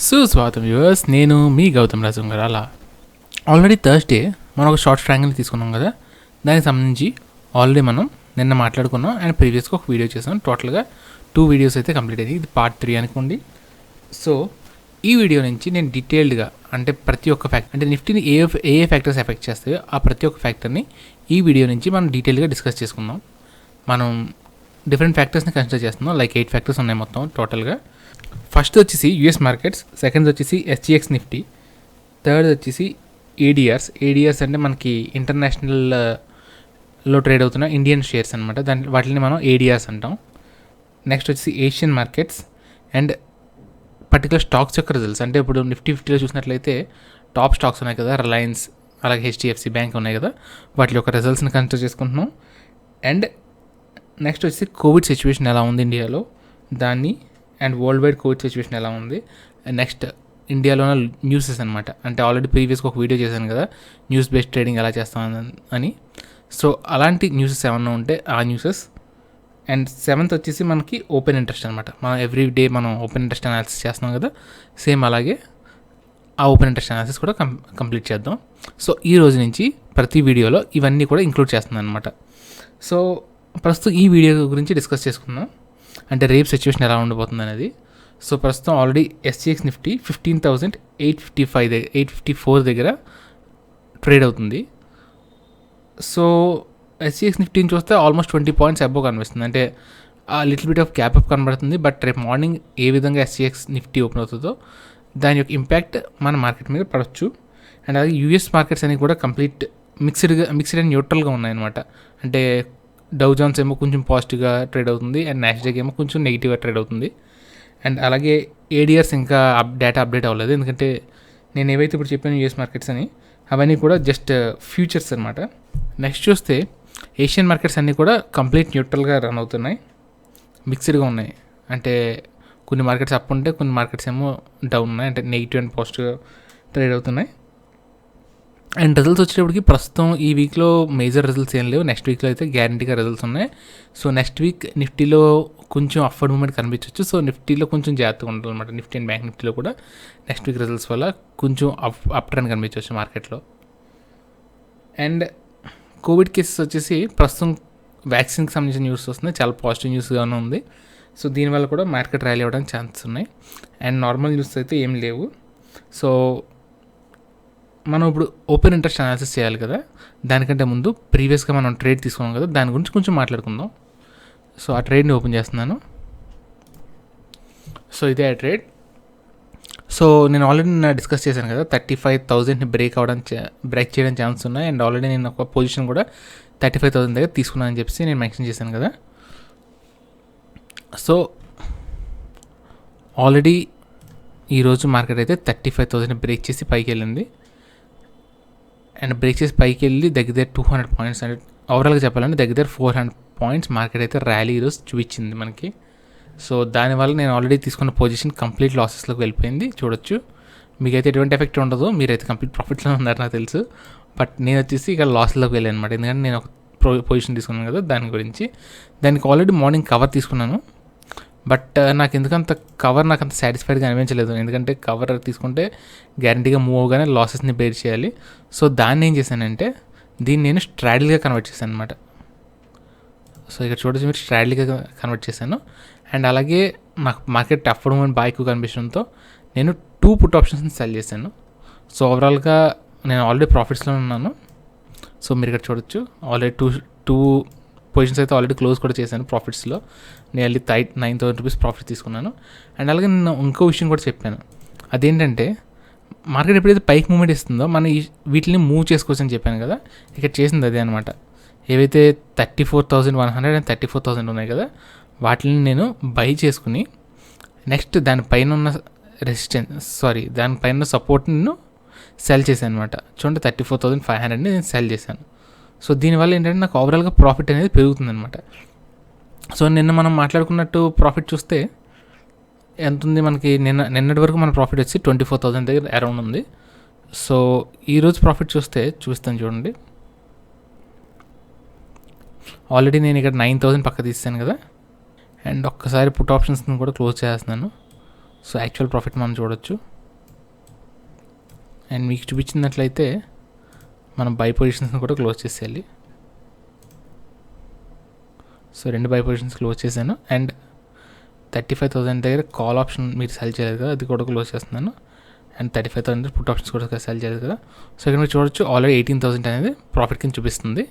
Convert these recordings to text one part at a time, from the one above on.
సుస్వాగతం వ్యూవర్స్, నేను మీ గౌతమ్ రాజు గారు. అలా ఆల్రెడీ థర్స్డే మనం ఒక షార్ట్ ట్రయాంగిల్ తీసుకున్నాం కదా, దానికి సంబంధించి ఆల్రెడీ మనం నిన్న మాట్లాడుకున్నాం అండ్ ప్రీవియస్గా ఒక వీడియో చేసాం. టోటల్గా 2 వీడియోస్ అయితే కంప్లీట్ అయ్యింది. ఇది పార్ట్ 3 అనుకోండి. సో ఈ వీడియో నుంచి నేను డీటెయిల్డ్గా అంటే ప్రతి ఒక్క ఫ్యాక్టర్ అంటే నిఫ్టీని ఏ ఫ్యాక్టర్స్ ఎఫెక్ట్ చేస్తాయో ఆ ప్రతి ఒక్క ఫ్యాక్టర్ని ఈ వీడియో నుంచి మనం డీటెయిల్గా డిస్కస్ చేసుకుందాం. మనం డిఫరెంట్ ఫ్యాక్టర్స్ని కన్సిడర్ చేస్తున్నాం. లైక్ 8 ఫ్యాక్టర్స్ ఉన్నాయి మొత్తం టోటల్గా. ఫస్ట్ వచ్చేసి యూఎస్ మార్కెట్స్, సెకండ్ వచ్చేసి ఎస్జిఎక్స్ నిఫ్టీ, థర్డ్ వచ్చేసి ఏడిఆర్స్ అంటే మనకి ఇంటర్నేషనల్లో ట్రేడ్ అవుతున్న ఇండియన్ షేర్స్ అనమాట. వాటిని మనం ఏడిఆర్స్ అంటాం. నెక్స్ట్ వచ్చేసి Asian markets and particular stocks యొక్క రిజల్ట్స్. అంటే ఇప్పుడు నిఫ్టీ 50లో చూసినట్లయితే టాప్ స్టాక్స్ ఉన్నాయి కదా, రిలయన్స్ అలాగే హెచ్డిఎఫ్సి బ్యాంక్ ఉన్నాయి కదా, వాటి యొక్క రిజల్ట్స్ని కన్సిడర్ చేసుకుంటున్నాం. అండ్ నెక్స్ట్ వచ్చేసి కోవిడ్ సిచ్యువేషన్ ఎలా ఉంది ఇండియాలో దాన్ని, and world wide Covid situation ఎలా ఉంది. నెక్స్ట్ ఇండియాలో ఉన్న న్యూసెస్ అనమాట. అంటే ఆల్రెడీ ప్రీవియస్గా ఒక వీడియో చేశాను కదా, న్యూస్ బేస్డ్ ట్రేడింగ్ ఎలా చేస్తాం అని. సో అలాంటి న్యూసెస్ ఏమన్నా ఉంటే ఆ న్యూసెస్. అండ్ 7th వచ్చేసి మనకి ఓపెన్ ఇంట్రెస్ట్ అనమాట. మనం ఎవ్రీ డే మనం ఓపెన్ ఇంట్రెస్ట్ అనాలిసిస్ చేస్తున్నాం కదా, సేమ్ అలాగే ఆ ఓపెన్ ఇంట్రెస్ట్ అనాలిసిస్ కూడా కంప్లీట్ చేద్దాం. సో ఈ రోజు నుంచి ప్రతి వీడియోలో ఇవన్నీ కూడా ఇంక్లూడ్ చేస్తున్నాను అనమాట. సో ప్రస్తుతం ఈ వీడియో గురించి డిస్కస్ చేసుకుందాం, అంటే రేపు సిచ్యువేషన్ ఎలా ఉండబోతుంది అనేది. సో ప్రస్తుతం ఆల్రెడీ ఎస్జిఎక్స్ నిఫ్టీ 15,854 దగ్గర ట్రేడ్ అవుతుంది. సో ఎస్జిఎక్స్ నిఫ్టీని చూస్తే ఆల్మోస్ట్ 20 పాయింట్స్ అబోవ్ కనిపిస్తుంది. అంటే ఆ little bit of gap up కనబడుతుంది. బట్ రేపు మార్నింగ్ ఏ విధంగా ఎస్జిఎక్స్ నిఫ్టీ ఓపెన్ అవుతుందో దాని యొక్క ఇంపాక్ట్ మన మార్కెట్ మీద పడవచ్చు. అండ్ అలాగే యూఎస్ మార్కెట్స్ అనేవి కూడా కంప్లీట్ మిక్స్డ్ అండ్ న్యూట్రల్గా ఉన్నాయన్నమాట. అంటే డౌ జోన్స్ ఏమో కొంచెం పాజిటివ్గా ట్రేడ్ అవుతుంది అండ్ నాస్డాక్ ఏమో కొంచెం నెగిటివ్గా ట్రేడ్ అవుతుంది. అండ్ అలాగే ఏడిఆర్స్ ఇంకా డేటా అప్డేట్ అవ్వలేదు, ఎందుకంటే నేను ఏవైతే ఇప్పుడు చెప్పాను యూఎస్ మార్కెట్స్ అని అవన్నీ కూడా జస్ట్ ఫ్యూచర్స్ అనమాట. నెక్స్ట్ చూస్తే ఏషియన్ మార్కెట్స్ అన్నీ కూడా కంప్లీట్ న్యూట్రల్గా రన్ అవుతున్నాయి, మిక్స్డ్గా ఉన్నాయి. అంటే కొన్ని మార్కెట్స్ అప్ ఉంటే కొన్ని మార్కెట్స్ ఏమో డౌన్ ఉన్నాయి, అంటే నెగిటివ్ అండ్ పాజిటివ్గా ట్రేడ్ అవుతున్నాయి. అండ్ రిజల్ట్స్ వచ్చేటప్పటికి ప్రస్తుతం ఈ వీక్లో మేజర్ రిజల్ట్స్ ఏం లేవు. నెక్స్ట్ వీక్లో అయితే గ్యారంటీగా రిజల్ట్స్ ఉన్నాయి. సో నెక్స్ట్ వీక్ నిఫ్టీలో కొంచెం అప్వర్డ్ మూమెంట్ కనిపించవచ్చు. సో నిఫ్టీలో కొంచెం జాగ్రత్తగా ఉంటుంది అనమాట. నిఫ్టీ అండ్ బ్యాంక్ నిఫ్టీలో కూడా నెక్స్ట్ వీక్ రిజల్ట్స్ వల్ల కొంచెం అప్ ట్రెండ్ కనిపించవచ్చు మార్కెట్లో. అండ్ కోవిడ్ కేసెస్ వచ్చేసి ప్రస్తుతం వ్యాక్సిన్కి సంబంధించిన న్యూస్ వస్తుంది, చాలా పాజిటివ్ న్యూస్గానే ఉంది. సో దీనివల్ల కూడా మార్కెట్ ర్యాలీ అవ్వడానికి ఛాన్సెస్ ఉన్నాయి. అండ్ నార్మల్ న్యూస్ అయితే ఏం లేవు. సో మనం ఇప్పుడు ఓపెన్ ఇంట్రెస్ట్ అనాలిసిస్ చేయాలి కదా, దానికంటే ముందు ప్రీవియస్గా మనం ట్రేడ్ తీసుకున్నాం కదా, దాని గురించి కొంచెం మాట్లాడుకుందాం. సో ఆ ట్రేడ్ని ఓపెన్ చేస్తున్నాను. సో ఇదే ఆ ట్రేడ్. సో నేను ఆల్రెడీ డిస్కస్ చేశాను కదా, 35,000ని బ్రేక్ చేయడం ఛాన్స్ ఉన్నాయి. అండ్ ఆల్రెడీ నేను ఒక పొజిషన్ కూడా 35,000 దగ్గర తీసుకున్నానని చెప్పి నేను మెన్షన్ చేశాను కదా. సో ఆల్రెడీ ఈరోజు మార్కెట్ అయితే 35,000 బ్రేక్ చేసి పైకి వెళ్ళింది. అండ్ బ్రేక్ చేసి పైకి వెళ్ళి దగ్గర 200 పాయింట్స్, అంటే ఓవరాల్గా చెప్పాలంటే దగ్గర 400 పాయింట్స్ మార్కెట్ అయితే ర్యాలీ ఈరోజు చూపించింది మనకి. సో దానివల్ల నేను ఆల్రెడీ తీసుకున్న పొజిషన్ కంప్లీట్ లాసెస్లోకి వెళ్ళిపోయింది. చూడొచ్చు, మీకైతే ఎటువంటి ఎఫెక్ట్ ఉండదు, మీరైతే కంప్లీట్ ప్రాఫిట్లో ఉన్నారు నాకు తెలుసు. బట్ నేను వచ్చేసి ఇక లాస్లోకి వెళ్ళాను అనమాట, ఎందుకంటే నేను ఒక పొజిషన్ తీసుకున్నాను కదా దాని గురించి. దానికి ఆల్రెడీ మార్నింగ్ కవర్ తీసుకున్నాను. బట్ నాకు ఎందుకంత కవర్ నాకు అంత సాటిస్ఫైడ్గా అనిపించలేదు, ఎందుకంటే కవర్ తీసుకుంటే గ్యారంటీగా మూవ్ అవగానే లాసెస్ని బేర్ చేయాలి. సో దాన్ని ఏం చేశానంటే దీన్ని నేను స్ట్రాటజీగా కన్వర్ట్ చేశాను అనమాట. సో ఇక్కడ చూడొచ్చు, మీరు స్ట్రాటజీగా కన్వర్ట్ చేశాను. అండ్ అలాగే నాకు మార్కెట్ అఫ్వర్డ్ మూమెంట్ బాగా ఎక్కువ కనిపించడంతో నేను 2 పుట్ ఆప్షన్స్ని సెల్ చేశాను. సో ఓవరాల్గా నేను ఆల్రెడీ ప్రాఫిట్స్లో ఉన్నాను. సో మీరు ఇక్కడ చూడొచ్చు, ఆల్రెడీ టూ పొజిషన్స్ అయితే ఆల్రెడీ క్లోజ్ కూడా చేశాను ప్రాఫిట్స్లో. నియర్లీ 9,000 రూపీస్ ప్రాఫిట్ తీసుకున్నాను. అండ్ అలాగే నేను ఇంకో విషయం కూడా చెప్పాను, అదేంటంటే మార్కెట్ ఎప్పుడైతే పైకి మూమెంట్ ఇస్తుందో మనం వీటిని మూవ్ చేసుకోవచ్చు అని చెప్పాను కదా, ఇక్కడ చేసింది అదే అనమాట. ఏవైతే 34,100 అండ్ 34,000 ఉన్నాయి కదా, వాటిని నేను బై చేసుకుని నెక్స్ట్ దానిపైన ఉన్న దానిపైన సపోర్ట్ని నేను సెల్ చేశాను అనమాట. చూడండి, 34,500ని నేను సెల్ చేశాను. సో దీనివల్ల ఏంటంటే నాకు ఓవరాల్గా ప్రాఫిట్ అనేది పెరుగుతుందనమాట. సో నిన్న మనం మాట్లాడుకున్నట్టు ప్రాఫిట్ చూస్తే ఎంత ఉంది మనకి, నిన్నటి వరకు మన ప్రాఫిట్ వచ్చి 24,000 దగ్గర అరౌండ్ ఉంది. సో ఈరోజు ప్రాఫిట్ చూస్తాను చూడండి, ఆల్రెడీ నేను ఇక్కడ 9,000 పక్క తీస్తాను కదా. అండ్ ఒక్కసారి పుట్ ఆప్షన్స్ని కూడా క్లోజ్ చేస్తున్నాను. సో యాక్చువల్ ప్రాఫిట్ మనం చూడొచ్చు. అండ్ మీకు చూపించినట్లయితే మనం బై పొజిషన్స్ని కూడా క్లోజ్ చేసేయాలి. సో 2 బై పొజిషన్స్ క్లోజ్ చేశాను. అండ్ 35,000 దగ్గర కాల్ ఆప్షన్ మీరు సెల్ చేయలేదు కదా, అది కూడా క్లోజ్ చేస్తున్నాను. అండ్ 35,000 పుట్ ఆప్షన్స్ కూడా సెల్ చేయలేదు కదా. సో ఇక్కడ మీరు చూడొచ్చు ఆల్రెడీ 18,000 అనేది ప్రాఫిట్ కింద చూపిస్తుంది.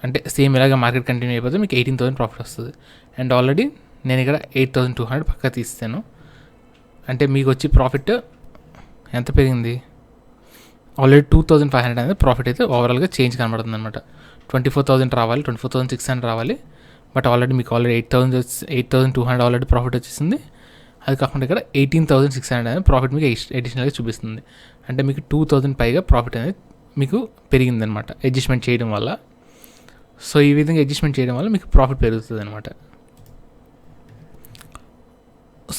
అంటే సేమ్ ఇలాగ మార్కెట్ కంటిన్యూ అయిపోతే మీకు 18,000 ప్రాఫిట్ వస్తుంది. అండ్ ఆల్రెడీ నేను ఇక్కడ 8,200 పక్కా తీస్తాను. అంటే మీకు వచ్చి ప్రాఫిట్ ఎంత పెరిగింది, ఆల్రెడీ 2,500 అనేది ప్రాఫిట్ అయితే ఓవరాల్గా చేంజ్ కనబడుతుంది అనమాట. 24,000 రావాలి, 24,600 రావాలి. బట్ ఆల్రెడీ మీకు ఆల్రెడీ 8,200 ఆల్రెడీ ప్రాఫిట్ వచ్చేసింది. అది కాకుండా ఇక్కడ 18,600 అనేది ప్రాఫిట్ మీకు అడిషనల్గా చూపిస్తుంది. అంటే మీకు 2,000 పైగా ప్రాఫిట్ అనేది మీకు పెరిగిందనమాట అడ్జస్ట్మెంట్ చేయడం వల్ల. సో ఈ విధంగా అడ్జస్ట్మెంట్ చేయడం వల్ల మీకు ప్రాఫిట్ పెరుగుతుంది అనమాట.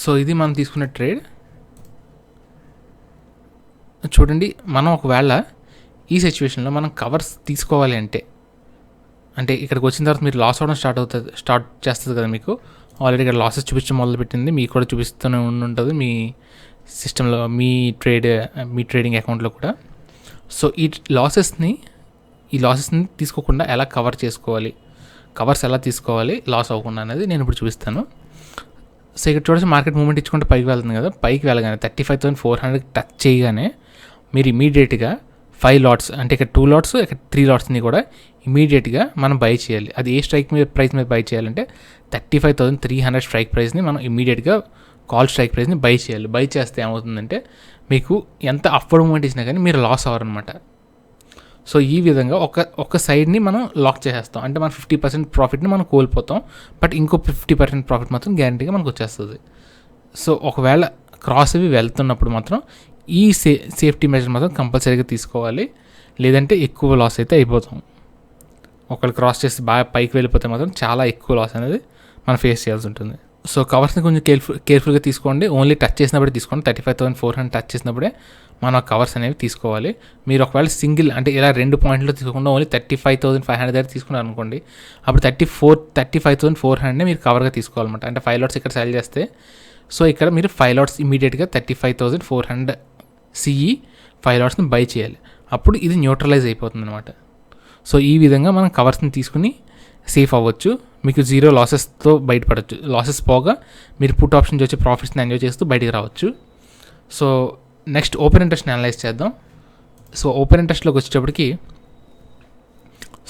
సో ఇది మనం తీసుకున్న ట్రేడ్. చూడండి, మనం ఒకవేళ ఈ సిచ్యువేషన్లో మనం కవర్స్ తీసుకోవాలి అంటే ఇక్కడికి వచ్చిన తర్వాత మీరు లాస్ అవ్వడం స్టార్ట్ చేస్తుంది కదా. మీకు ఆల్రెడీ ఇక్కడ లాసెస్ చూపించడం మొదలుపెట్టింది, మీకు కూడా చూపిస్తూనే ఉంటుంది మీ సిస్టంలో, మీ ట్రేడింగ్ అకౌంట్లో కూడా. సో ఈ లాసెస్ని తీసుకోకుండా ఎలా కవర్ చేసుకోవాలి, కవర్స్ ఎలా తీసుకోవాలి లాస్ అవ్వకుండా అనేది నేను ఇప్పుడు చూపిస్తాను. సో ఇక్కడ చూడండి, మార్కెట్ మూవ్మెంట్ ఇచ్చుకుంటే పైకి వెళ్తుంది కదా. పైకి వెళ్ళగానే 35,400 టచ్ చేయగానే మీరు ఇమీడియట్గా 5 లాట్స్, అంటే ఇక్కడ 2 లాట్స్, ఇక్కడ 3 లాట్స్ని కూడా ఇమీడియట్గా మనం బై చేయాలి. అది ఏ ప్రైస్ మీద బై చేయాలంటే 35,300 స్ట్రైక్ ప్రైస్ని మనం ఇమీడియట్గా కాల్ స్ట్రైక్ ప్రైస్ని బై చేయాలి. బై చేస్తే ఏమవుతుందంటే మీకు ఎంత అప్వర్డ్ మూవ్మెంట్ ఇచ్చినా కానీ మీరు లాస్ అవ్వరనమాట. సో ఈ విధంగా ఒక సైడ్ని మనం లాక్ చేసేస్తాం. అంటే మనం 50% ప్రాఫిట్ని మనం కోల్పోతాం, బట్ ఇంకో 50% ప్రాఫిట్ మాత్రం గ్యారంటీగా మనకు వచ్చేస్తుంది. సో ఒకవేళ క్రాస్ అవి వెళ్తున్నప్పుడు మాత్రం ఈ సేఫ్టీ మెజర్ మాత్రం కంపల్సరీగా తీసుకోవాలి, లేదంటే ఎక్కువ లాస్ అయితే అయిపోతాం. ఒకళ్ళు క్రాస్ చేసి బాగా పైకి వెళ్ళిపోతే మాత్రం చాలా ఎక్కువ లాస్ అనేది మనం ఫేస్ చేయాల్సి ఉంటుంది. సో కవర్స్ని కొంచెం కేర్ఫుల్గా తీసుకోండి. ఓన్లీ టచ్ చేసినప్పుడే తీసుకోండి. 35,400 టచ్ చేసినప్పుడే మనం కవర్స్ అనేవి తీసుకోవాలి. మీరు ఒకవేళ సింగిల్ అంటే ఇలా 2 పాయింట్లు తీసుకోకుండా ఓన్లీ 35,500 దగ్గర తీసుకున్నారు అనుకోండి, అప్పుడు 35,400నే మీరు కవర్గా తీసుకోవాలన్నమాట. అంటే 5 లాట్స్ ఇక్కడ సెల్ చేస్తే, సో ఇక్కడ మీరు 5 లాట్స్ ఇమీడియట్గా 35,400 సిఈ 5 లాట్స్ని బై చేయాలి. అప్పుడు ఇది న్యూట్రలైజ్ అయిపోతుంది అనమాట. సో ఈ విధంగా మనం కవర్స్ని తీసుకుని సేఫ్ అవ్వచ్చు. మీకు 0 లాసెస్తో బయటపడవచ్చు. లాసెస్ పోగా మీరు పుట్ ఆప్షన్ వచ్చి ప్రాఫిట్స్ని ఎంజాయ్ చేస్తూ బయటికి రావచ్చు. సో నెక్స్ట్ ఓపెన్ ఇంట్రెస్ట్ని అనలైజ్ చేద్దాం. సో ఓపెన్ ఇంట్రెస్ట్లోకి వచ్చేటప్పటికి,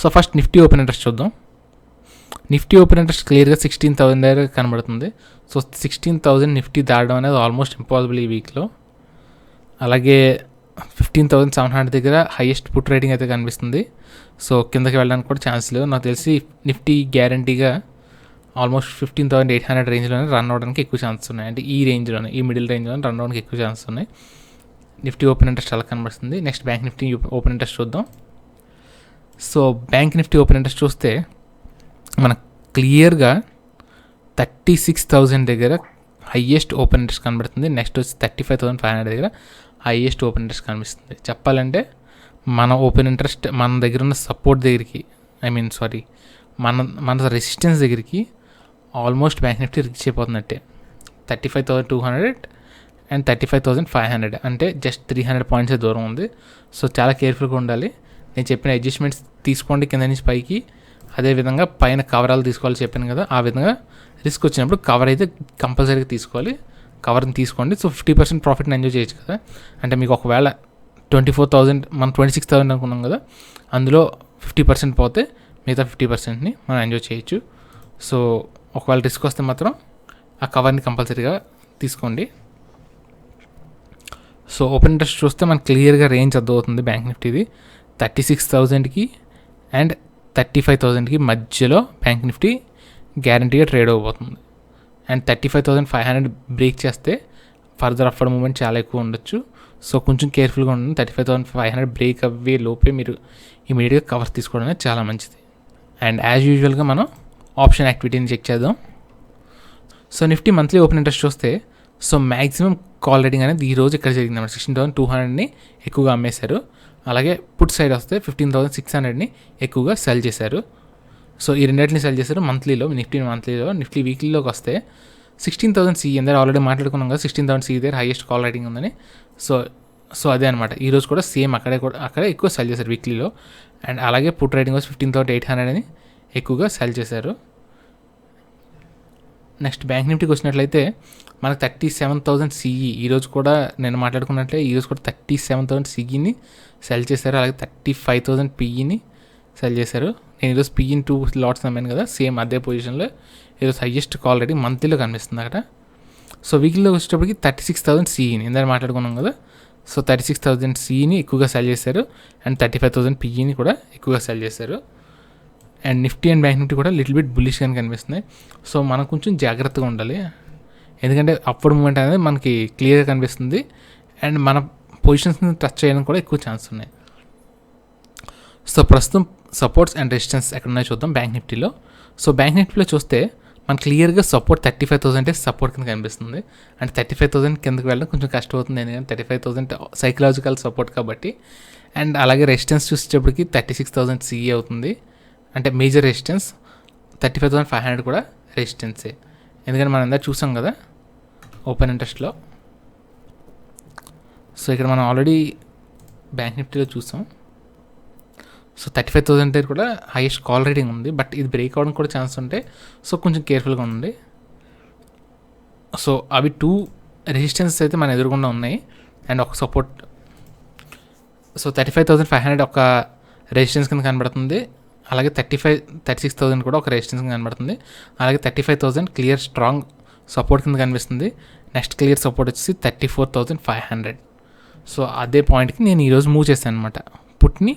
so first Nifty open interest చూద్దాం. నిఫ్టీ ఓపెన్ ఇంట్రెస్ట్ క్లియర్గా 16,000 దగ్గర కనబడుతుంది. సో 16,000 నిఫ్టీ దాటడం అనేది ఆల్మోస్ట్ ఇంపాసిబుల్ ఈ వీక్లో. అలాగే 15,700 దగ్గర హైయెస్ట్ పుట్ రేటింగ్ అయితే కనిపిస్తుంది. సో కిందకి వెళ్ళడానికి కూడా ఛాన్స్ లేవు. నాకు తెలిసి నిఫ్టీ గ్యారంటీగా ఆల్మోస్ట్ 15,800 రేంజ్లోనే రన్ అవ్వడానికి ఎక్కువ ఛాన్సెస్ ఉన్నాయి. అంటే ఈ రేంజ్లోనే, ఈ మిడిల్ రేంజ్లోనే రన్ అవ్వడానికి ఎక్కువ ఛాన్సెస్ ఉన్నాయి. నిఫ్టీ ఓపెన్ ఇంట్రెస్ట్ అలా కనబడుతుంది. Next bank Nifty open interest చూద్దాం. So bank Nifty open interest చూస్తే మనకు క్లియర్గా 36,000 దగ్గర హైయెస్ట్ ఓపెన్ ఇంట్రెస్ట్ కనబడుతుంది. నెక్స్ట్ వచ్చి 35,500 దగ్గర హైయెస్ట్ ఓపెన్ ఇంట్రెస్ట్ కనిపిస్తుంది. చెప్పాలంటే మన ఓపెన్ ఇంట్రెస్ట్ మన దగ్గర ఉన్న సపోర్ట్ దగ్గరికి, మన రెసిస్టెన్స్ దగ్గరికి ఆల్మోస్ట్ బ్యాంక్ నిఫ్టీ రీచ్ అయిపోతున్నట్టే. 35,200 అండ్ 35,500 అంటే జస్ట్ 300 పాయింట్స్ దూరం ఉంది. సో చాలా కేర్ఫుల్గా ఉండాలి. నేను చెప్పిన అడ్జస్ట్మెంట్స్ తీసుకోండి కింద నుంచి పైకి. అదేవిధంగా పైన కవరాలు తీసుకోవాలి చెప్పాను కదా, ఆ విధంగా రిస్క్ వచ్చినప్పుడు కవర్ అయితే కంపల్సరీగా తీసుకోవాలి. కవర్ని తీసుకోండి. సో 50% ప్రాఫిట్ని ఎంజాయ్ చేయొచ్చు కదా. అంటే మీకు ఒకవేళ 24,000 మనం 26,000 అనుకున్నాం కదా, అందులో 50% పోతే మిగతా 50%ని మనం ఎంజాయ్ చేయొచ్చు. సో ఒకవేళ రిస్క్ వస్తే మాత్రం ఆ కవర్ని కంపల్సరీగా తీసుకోండి. సో ఓపెన్ ఇంట్రెస్ట్ చూస్తే మనకు క్లియర్గా రేంజ్ అర్థమవుతుంది. బ్యాంక్ నిఫ్టీది 36,000కి అండ్ 35,000కి మధ్యలో బ్యాంక్ నిఫ్టీ గ్యారంటీగా ట్రేడ్ అవ్వబోతుంది. అండ్ 35,500 బ్రేక్ చేస్తే ఫర్దర్ అప్వర్డ్ మూవ్మెంట్ చాలా ఎక్కువ ఉండొచ్చు. సో కొంచెం కేర్ఫుల్గా ఉండండి. 35,500 బ్రేక్ అవ్వే లోపే మీరు ఇమీడియట్గా కవర్స్ తీసుకోవడం అనేది చాలా మంచిది. అండ్ యాజ్ యూజువల్గా మనం ఆప్షన్ యాక్టివిటీని చెక్ చేద్దాం. So Nifty monthly open interest చూస్తే, సో మ్యాక్సిమం కాల్ రేటింగ్ అనేది ఈరోజు ఇక్కడ జరిగింది అన్నమాట. 16,200ని ఎక్కువగా అమ్మేశారు. అలాగే పుట్ సైడ్ వస్తే 15,600ని ఎక్కువగా సెల్ చేశారు. సో ఈ రెండింటిని సెల్ చేశారు మంత్లీలో. నిఫ్టీ వీక్లీలోకి వస్తే 16,000 CE అని ఆల్రెడీ మాట్లాడుకున్నాం కదా, 16,000 CE దగ్గర హైయెస్ట్ కాల్ రేటింగ్ ఉందని. సో అదే అనమాట. ఈరోజు కూడా సేమ్ అక్కడే ఎక్కువ సెల్ చేశారు వీక్లీలో. అండ్ అలాగే పుట్ రేటింగ్ వచ్చి 15,800 అని ఎక్కువగా సెల్ చేశారు. నెక్స్ట్ బ్యాంక్ నిఫ్టీకి వచ్చినట్లయితే మనకు 37,000 CE ఈరోజు కూడా నేను మాట్లాడుకున్నట్లే ఈరోజు కూడా 37,000 CEని సెల్ చేశారు. అలాగే 35,000 PEని సెల్ చేశారు. నేను ఈరోజు PEని 2 లాట్స్ నమ్మాను కదా, సేమ్ అదే పొజిషన్లో ఈరోజు హైయెస్ట్ కాల్ రేటింగ్ మంత్లీలో కనిపిస్తుంది అక్కడ. సో వీక్లీలో వచ్చేటప్పటికి 36,000 CEని ఇందాక మాట్లాడుకున్నాం కదా. సో 36,000 CEని ఎక్కువగా సెల్ చేశారు. అండ్ 35,000 PEని కూడా ఎక్కువగా సెల్ చేశారు. And Nifty and bank Nifty కూడా లిటిల్ బిట్ బుల్లిష్గానే కనిపిస్తున్నాయి. సో మనం కొంచెం జాగ్రత్తగా ఉండాలి, ఎందుకంటే అప్పుడు మూమెంట్ అనేది మనకి క్లియర్గా కనిపిస్తుంది. అండ్ మన పొజిషన్స్ని టచ్ చేయడానికి కూడా ఎక్కువ ఛాన్స్ ఉన్నాయి. సో ప్రస్తుతం సపోర్ట్స్ అండ్ రెసిస్టెన్స్ ఎక్కడ ఉన్నాయో చూద్దాం బ్యాంక్ నిఫ్టీలో. సో బ్యాంక్ నిఫ్టీలో చూస్తే మనకు క్లియర్గా సపోర్ట్ 35,000 సపోర్ట్ కింద కనిపిస్తుంది. అంటే 35,000 కిందకి వెళ్ళడం కొంచెం కష్టమవుతుంది, ఎందుకంటే 35,000 సైకలాజికల్ సపోర్ట్ కాబట్టి. అండ్ అలాగే రెసిస్టెన్స్ చూసేటప్పటికి 36,000 CE అవుతుంది, అంటే మేజర్ రెసిస్టెన్స్. 35,500 కూడా రెసిస్టెన్సే, ఎందుకంటే మనం అందరూ చూసాం కదా ఓపెన్ ఇంట్రెస్ట్లో. సో ఇక్కడ మనం ఆల్రెడీ బ్యాంక్ నిఫ్టీలో చూసాం. సో 35,000 దగ్గర కూడా హైయెస్ట్ కాల్ రేటింగ్ ఉంది, బట్ ఇది బ్రేక్ అవ్వడం కూడా ఛాన్స్ ఉంటాయి. సో కొంచెం కేర్ఫుల్గా ఉండండి. సో అవి 2 రెసిస్టెన్సెస్ అయితే మన ఎదురుగుండా ఉన్నాయి అండ్ ఒక సపోర్ట్. సో 35,500 ఒక రెసిస్టెన్స్ కింద కనబడుతుంది. అలాగే 36,000 కూడా ఒక రెసిస్టెన్స్ కింద కనబడుతుంది. అలాగే 35,000 క్లియర్ స్ట్రాంగ్ సపోర్ట్ కింద కనిపిస్తుంది. నెక్స్ట్ క్లియర్ సపోర్ట్ వచ్చేసి 34,500. సో అదే పాయింట్కి నేను ఈరోజు మూవ్ చేశాను అనమాట. పుట్ని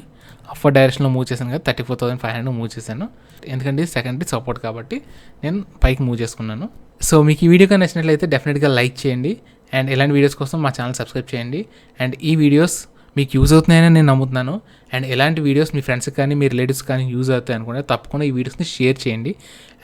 అఫర్ డైరెక్షన్లో మూవ్ చేశాను కదా, 34,500 మూవ్ చేశాను, ఎందుకంటే సెకండరీ సపోర్ట్ కాబట్టి నేను పైకి మూవ్ చేసుకున్నాను. సో మీకు ఈ వీడియో కానీ నచ్చినట్లయితే డెఫినెట్గా లైక్ చేయండి. అండ్ ఇలాంటి వీడియోస్ కోసం మా ఛానల్ సబ్స్క్రైబ్ చేయండి. అండ్ ఈ వీడియోస్ మీకు యూజ్ అవుతున్నాయని నేను నమ్ముతున్నాను. అండ్ ఎలాంటి వీడియోస్ మీ ఫ్రెండ్స్కి కానీ మీ రిలేటివ్స్ కానీ యూజ్ అవుతాయి అనుకుంటే తప్పకుండా ఈ వీడియోస్ని షేర్ చేయండి.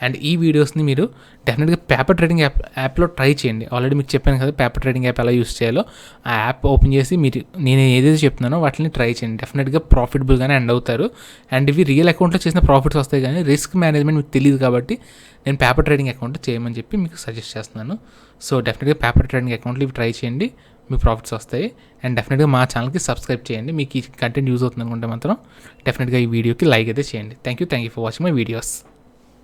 అండ్ ఈ వీడియోస్ని మీరు డెఫినెట్గా పేపర్ ట్రేడింగ్ యాప్లో ట్రై చేయండి. ఆల్రెడీ మీకు చెప్పాను కదా పేపర్ ట్రేడింగ్ యాప్ ఎలా యూస్ చేయాలో. ఆ యాప్ ఓపెన్ చేసి మీరు నేను ఏదైతే చెప్తున్నానో వాటిని ట్రై చేయండి. డెఫినెట్గా ప్రాఫిటబుల్గానే ఎండ్ అవుతారు. అండ్ ఇవి రియల్ అకౌంట్లో చేసిన ప్రాఫిట్స్ వస్తాయి, కానీ రిస్క్ మేనేజ్మెంట్ మీకు తెలియదు కాబట్టి నేను పేపర్ ట్రేడింగ్ అకౌంట్ చేయమని చెప్పి మీకు సజెస్ట్ చేస్తున్నాను. సో డెఫినెట్గా పేపర్ ట్రేడింగ్ అకౌంట్లో ఇవి ట్రై చేయండి, మీ ప్రాఫిట్స్ వస్తాయి. అండ్ డెఫినెట్గా మా ఛానల్కి సబ్స్క్రైబ్ చేయండి. మీకు ఈ కంటెంట్ యూజ్ అవుతుంది అనుకుంటే మాత్రం డెఫినెట్గా ఈ వీడియోకి లైక్ అయితే చేయండి. Thank you for watching my videos.